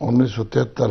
1973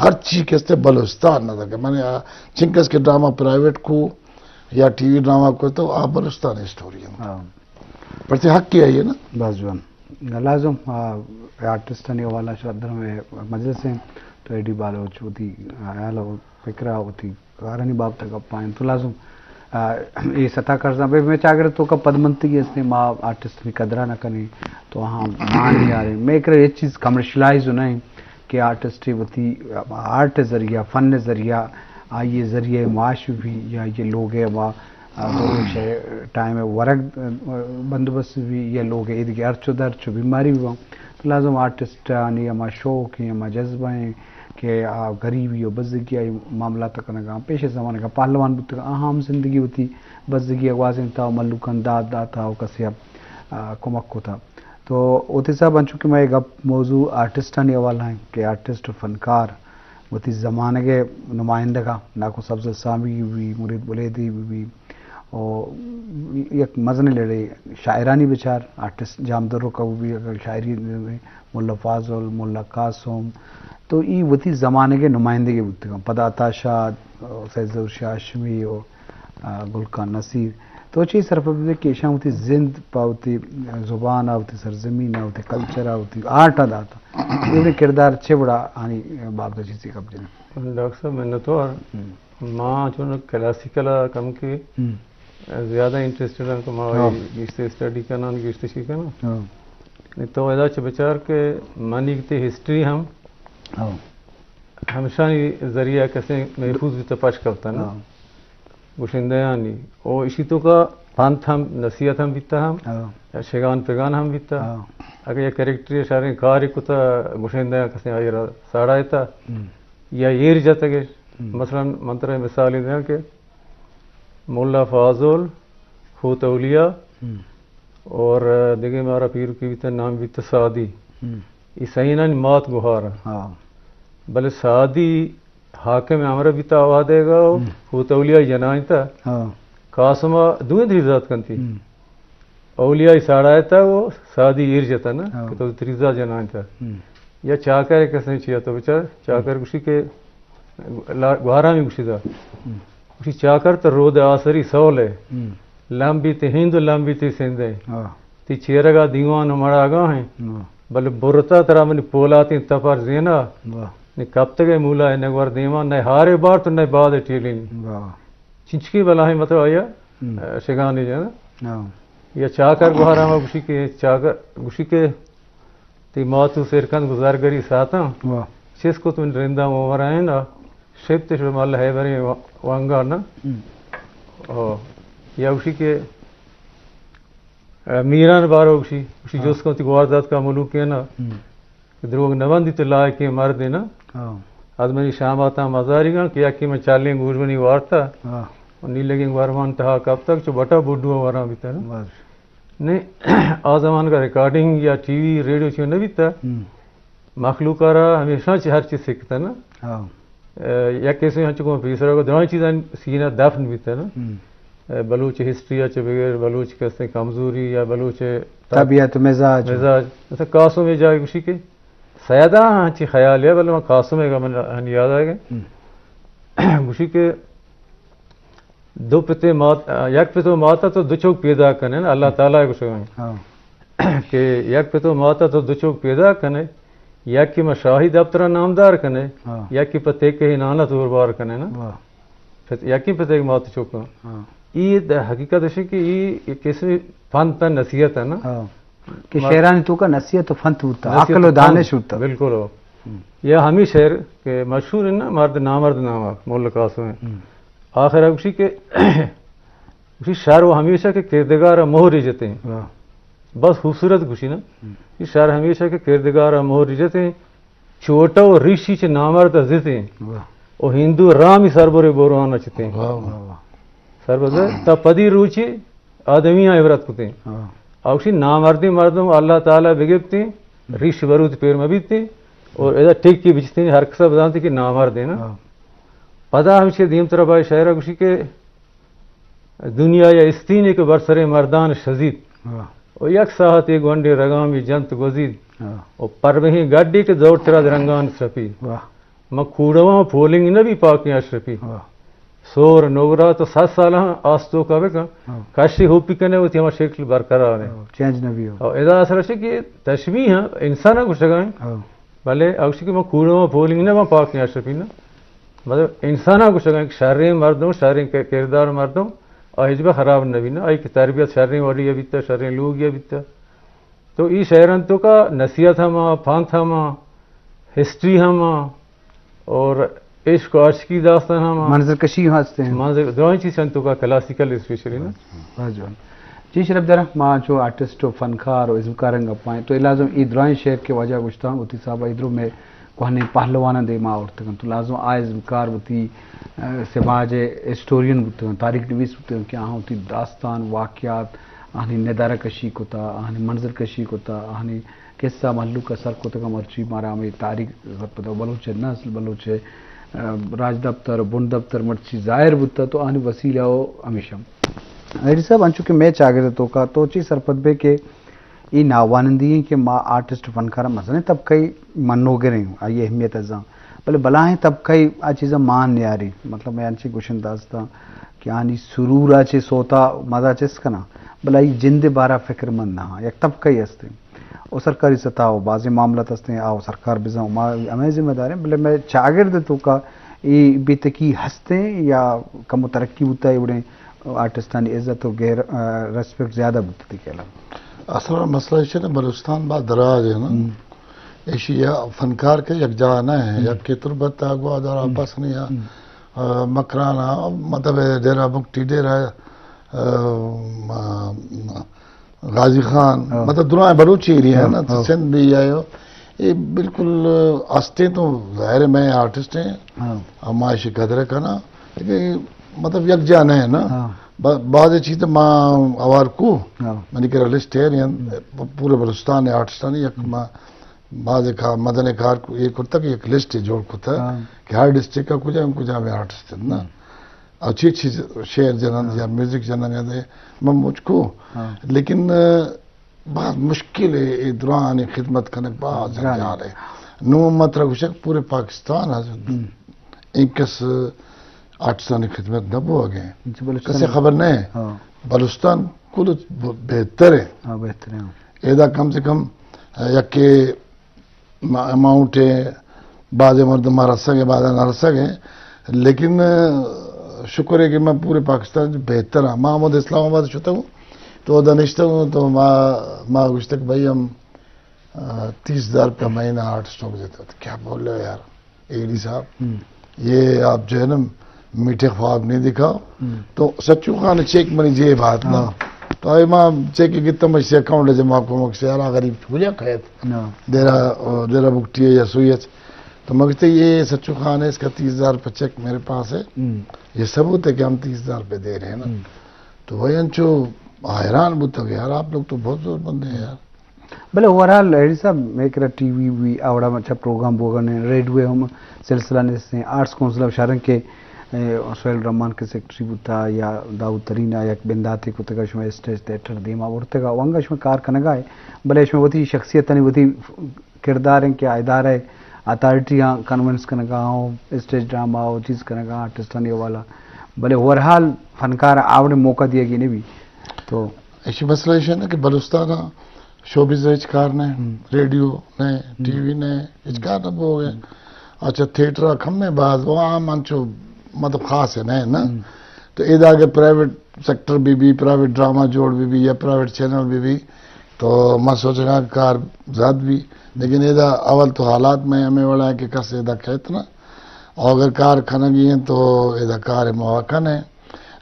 ہر چیز کے بلوچستان نہ تھا میں نے چنکس کے ڈرامہ پرائیویٹ کو یا ٹی وی ڈرامہ کو تو آپ بلوچستان اسٹوری ہیں پرتے حق کی آئیے نا بس جوان لازم آرٹسٹانی والا شادر میں مجلس ہیں تو ایڈی بالوچ ہوتی آیا فکرہ ہوتی کارانی باب تک پائیں تو لازم یہ سطح کرنا بھائی میں چاہ کر تو کا پدمنتی اس نے ماں آرٹسٹ کی قدرہ نہ کریں تو ہاں مان نہیں آ رہے میں ایک یہ چیز کمرشلائز ہونا ہے کہ آرٹسٹ ہوتی آرٹ ذریعہ فن ذریعہ یہ ذریعہ معاش بھی یا یہ لوگ ہیں وہاں ٹائم ورق بندوبست بھی یہ لوگ ہیں عید ارچو درچو بیماری بھی ہوں تو لازم آرٹسٹ آنی ہما شوق ہیں ہما جذبہ ہیں کہ غریبی و بزدگی آئی معاملات کرنے کا پیش زمانے کا پہلوان بھی عام زندگی ہوتی بزدگی آوازیں تھا ملوکن داد تھا وہ کسی کمک کو تھا تو اوتی صاحب ان چونکہ میں ایک موضوع آرٹسٹانی حوالہ ہیں کہ آرٹسٹ فنکار وتی زمانے کے نمائندگاں ناکو سبز سامی بھی مرید بلیدی بھی اور یک مزن لڑے شاعرانی بچار آرٹسٹ جامدروں کا بھی اگر شاعری ملا فاضل ملا قاسم تو یہ وتی زمانے کے نمائندگی بودتے ہیں پدا عطا شاہ فیض شاہ ہاشمی اور گلکان نصیر تو چیز صرف کہ شاہ ہوتی زند پاوتی زبان آوتی سرزمین آوتی کلچر آوتی آرٹ آتا یہ کردار اچھے بڑا آنی باب دا چیزی کب جنہیں ڈاکٹر صاحب میں نے تو ماں جو کلاسیکل کم کی زیادہ انٹرسٹڈ ہیں تو ماں گیشتے اسٹڈی کرنا گیشتے سیکھنا نہیں تو ایدا چھ بچار کے مانی کتے ہسٹری ہم ہمیشہ ذریعہ کیسے محفوظ بھی تپاش کرتا نا گوشندیانی اور اسی تو کا پانت ہم نصیحت ہم بیتا ہم شگان پیگان ہم بیتا اگر یہ کریکٹری شاریں کاری کو تا گوشندیاں کسے آئی رہا ساڑا ایتا یا یہ رجاتا کہ مثلا منترہ مثالی دیا کہ مولا فاضل خوت اولیاء اور دیکھیں ہمارا پیر کی بیتا نام بیتا سعدی عیسائینا مات گوھارا بلے سعدی حاکم عمرہ بیتا آوا دے گا خوت اولیاء جنائیں تا قاسمہ دوئیں دریزات کنتی اولیاء ساڑھائے تا وہ سعدی ارجتا نا کہ تو دریزات جنائیں تا یا چاکر کسے چیا تو بچار چاکر گوشی کے گوھارا میں گوشی دا گوشی چاکر تا رود آسری سول ہے لمبی تے ہند لمبی تے سندے تی چیرگا دیوان مڑا گا ہیں بلے برتا ترا منی پولاتی تپار زینا نی کب تک مولا ہے نگوار دیوان نہ ہارے بار تو نہ بعد ٹیلین چنچکی بلا ہے مطلب آیا شگانی جو نا یا چاکر گوھارا میں گوشی کے چاکر گوشی کے تی ماتو سیرکند گزار گری ساتا چیز کو تم رندہ مومر آئیں نا شیب تے شروع مالا ہے بری وانگار نا یا گوشی کے میران بارو گوشی جوس کو تی گواردات کا ملوک ہے نا دروگ نواندی تو لائے کہ مرد ہے نا آج میں شام آتا مزاری گا کیا کہ میں چالیں گوشبنی وارتا نیلے گیں وارمان تہا کب تک جو بٹا بوڈو وارا بیتا نا نہیں آزمان کا ریکارڈنگ یا ٹی وی ریڈیو چیو نہ بیتا مخلوق رہا ہمیشہ ہر چیز سیکھتا نا یا کیسے ہاں چکو پیسرا کو دونوں چیزیں سینہ دفن بیتا نا بلوچ ہسٹری اچھے بغیر بلوچ کیسے کمزوری یا بلوچ طبیعت مزاج مثلا قاسم میں جائے گوشی کے سیادہ ہنچی خیال ہے بلے میں قاسم ہے گا من یاد آئے گا گوشی کے دو پتے مات یک پتو ماتا تو دو چوک پیدا کرنے نا اللہ تعالیٰ کو شکریں کہ یک پتو ماتا تو دو چوک پیدا کرنے یک کی میں شاہی دفترہ نامدار کرنے یک کی پتے کے ہی نانا طور بار کرنے نا یک کی پتے کے ماتا چوکا یہ حقیقت ہے کہ یہ کسی فن تا نصیحت ہے نا کہ شعرانی تو کا نصیحت و فن ہوتا عقل و دانش ہوتا بالکل ہو یہ ہمیں شعر کہ مشہور ہے نا مرد نامرد نامہ مولا قاسم ہے آخر اسی کے اسی شعر وہ ہمیشہ کے کردگار مہر رجتے ہیں بس خوبصورت گوشی نا یہ شعر ہمیشہ کے کردگار مہر رجتے ہیں چھوٹا و ریشی چھ نامرد زتے ہیں اور ہندو رامی سربر بوروانا چتے ہیں سربر تا پدی روچی آدمیاں عبرت کتے ہیں اوشی نامردی مردم اللہ تعالیٰ بگبتے ہیں ریش برود پیر میں بیتے ہیں اور ایدہ ٹھیک کی بچتے ہیں ہر قصہ بتانتے کہ نامرد ہے نا پدا ہمشہ دیم طرح بھائی شاعرہ گوشی کے دنیا یا استینے کے برسر مردان شزید اور یک ساحت ایک گونڈے رگامی جنت گزید اور پروہیں گاڑی کے دور ترہ درنگان سپی ما کھوڑا پھولنگ نہ بھی پاکی اشرفی سور نوگرا تو 7 سال آستو کا بکا کاشی ہوپی کنے ہوتی ہمارا شکل برقرار ہے چینج نہ بھی ہو ادا اثر ہے کہ تشبیہ انسان کو شگائیں بھلے اوشی کہ میں کھوڑا پھولنگ نہ پاکی اشرفی نا مطلب انسان کو شگائیں کہ شرری مردوں شرری کردار مردوں اور ہجبہ خراب نہ بھی نا آئی کہ تربیت شرری والی یہ بیتا شرری لوگ یہ بیتا تو ای شہرن تو کا نصیحت ہما پانت ہما ہسٹری ہما اور عشق و عشقی داستان ہما منظر کشی ہستے ہیں منظر دونوں چیزیں تو کا کلاسیکل اسپیشلی نا واجوان جی شرف درہ ماں جو آرٹسٹ و فنکار و ازمکارنگ اپائیں تو لازم ای درائیں شہر کے وجہ گشتا ہوں اتی صاحبہ ادھروں میں کوہنے پہلوانا دے ماں اورتگن تو لازم آئے ازمکار ہوتی سماج ہسٹورین ہوتگن تاریخ نویس ہوتگن کہ آہاں ہوتی داستان واقعات آہنی ندارہ کشی کو تا آہنی منظر کشی کو تا آہنی قصہ محلو کا سر کو تگا مرچی مارا ہمیں تاریخ پتہ بلوچ نسل بلوچ راج دفتر بن دفتر مرچی ظاہر بتا تو آہنی وسیلہ ہو ہمیشہ ایڈی صاحب انچو کہ میں چاہ گئے تو کا تو چی سرپت بے کہ ای ناوانندی ہیں کہ ماں آرٹسٹ فنکارہ مثلا تب کئی منو گریں آئی اہمیت ازاں بلے بلاہیں تب کئی آ چیزاں مان نیاری مطلب میں انچی گوشن داستا کہ آنی سرور آچے سوتا مزا چس کنا بلا ای جند بارا فکر مند نہ یک تب کئی ہستے او سرکاری سطح ہو بعض معاملات ہستے ہیں آؤ سرکار بزاؤں ہمیں ذمہ دار ہیں بلے میں چاگرد تو کا ای بیتکی ہستے یا کم ترقی ہوتا ہے اڑیں آرٹسٹانی عزت و غیر ریسپیکٹ زیادہ بتتی کہلا اصل مسئلہ یہ ہے بلوچستان بات دراز ہے نا ایشیا فنکار کے یک جا نہ ہے یک کی تربت آگوا دار آپس نہیں مکرانا مطلب ڈیرہ مکٹی ڈیرہ غازی خان مطلب دنیا بلوچی ایریا ہے نا سندھ بھی آئے ہو یہ بالکل آستے تو ظاہر میں آرٹسٹ ہیں معاشی قدر کا نا لیکن مطلب یک جانا ہے نا بعض چیزیں ماں اوار کو میں نے کہا لسٹ ہے پورے بلوچستان ہے آرٹسٹان یک ماں بعض مدن کار کو یہ کرتا کہ ایک لسٹ جوڑ کرتا کہ ہر ڈسٹرکٹ کا کجا میں آرٹسٹ ہے نا اچھی اچھی شعر جنان یا میوزک جنان یا دے میں مجھ کو لیکن بہت مشکل ہے یہ دوران خدمت کرنے بہت جا رہے نو مطلب کچھ پورے پاکستان انکس آرٹسانی خدمت نہ ہو گئے کسے خبر نہیں بلوچستان کل بہتر ہے ایدہ کم سے کم یک کے اماؤنٹ ہے بعض مرد مارا سکے بعض نہ رہ سکے لیکن شکر ہے کہ میں پورے پاکستان بہتر ہوں محمد اسلام آباد چھوتا ہوں تو دانشتہ ہوں تو ماں گوشتا کہ بھائی ہم 30,000 روپیہ مہینہ آرٹسٹوں کو دیتے ہیں کیا بول رہے ہو یار ایڈی صاحب یہ آپ جو ہے نا میٹھے خواب نہیں دکھاؤ تو سچو خان چیک منی جی بات نا تو آئی ماں چیک کتنا مجھ سے اکاؤنٹ ہے جب آپ کو مجھ سے یار غریب چھوڑیا قید دیرہ بکٹی ہے یا سویت تو میں کہتے یہ سچو خان ہے اس کا 30,000 روپے چیک میرے پاس ہے یہ ثبوت ہے کہ ہم 30,000 روپے دے رہے ہیں نا تو وہی انچو حیران بتا کہ یار آپ لوگ تو بہت زور بندے ہیں یار بلے اوورال ایڈی صاحب میں کہہ رہا ٹی وی بھی آوڑا اچھا پروگرام بوگنے ریڈیو ہم سلسلہ نے آرٹس کونسل آف شارن کے سہیل رحمان کے سیکٹری بتا یا داؤد ترین یا بنداتے کو تگا شما اسٹیج تھیٹر دیما ورتگا وانگا شما کار کنگا ہے بلے شما وتی شخصیت نہیں وتی کردار ہیں کہ ادارہ ہے اتھارٹی کنونس کنگا ہو اسٹیج ڈرامہ ہو چیز کنگا آرٹسٹانی والا بلے اوورال فنکار آوڑے موقع دیا گی نہیں بھی تو ایسی مسئلہ یہ ہے نا کہ بلوچستان شوبز اچکار نے ریڈیو نے ٹی وی نے اچکار نہ ہو گئے اچھا تھیٹر کم میں بعض وہ عام انچو مطلب خاص ہے نا تو ادھر آگے پرائیویٹ سیکٹر بھی پرائیویٹ ڈرامہ جوڑ بھی یا پرائیویٹ چینل بھی تو میں سوچ رہا کار زیاد بھی لیکن ادھر اول تو حالات میں ہمیں وڑا ہے کہ کس ادھر کھیت نا اور اگر کار کھنگی ہیں تو ادھر کار مواقع ہے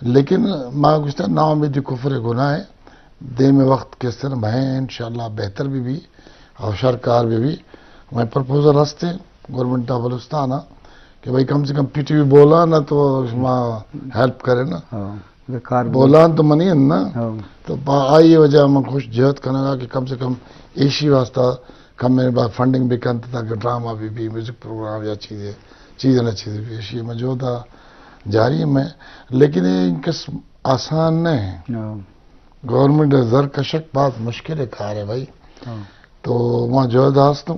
لیکن ماں کچھ نا امیدی کفر گناہ ہے دے میں وقت کس طرح میں انشاءاللہ بہتر بھی اور سرکار بھی میں پرپوزل ہستے گورنمنٹ آف بلوچستان کہ بھائی کم سے کم پی ٹی وی بولا نا تو ہیلپ کرے نا بولا تو منی نا تو آئی وجہ میں خوش جہد کرنے گا کہ کم سے کم ایشی واسطہ کم میرے بعد فنڈنگ بھی کرتا تھا کہ ڈرامہ بھی میوزک پروگرام یا چیزیں نہ چیزیں بھی ایشی میں جو تھا جاری ہے میں لیکن یہ آسان نہیں ہے گورنمنٹ زر کشک بات مشکل ہے کار ہے بھائی تو وہاں جو داست ہوں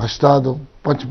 85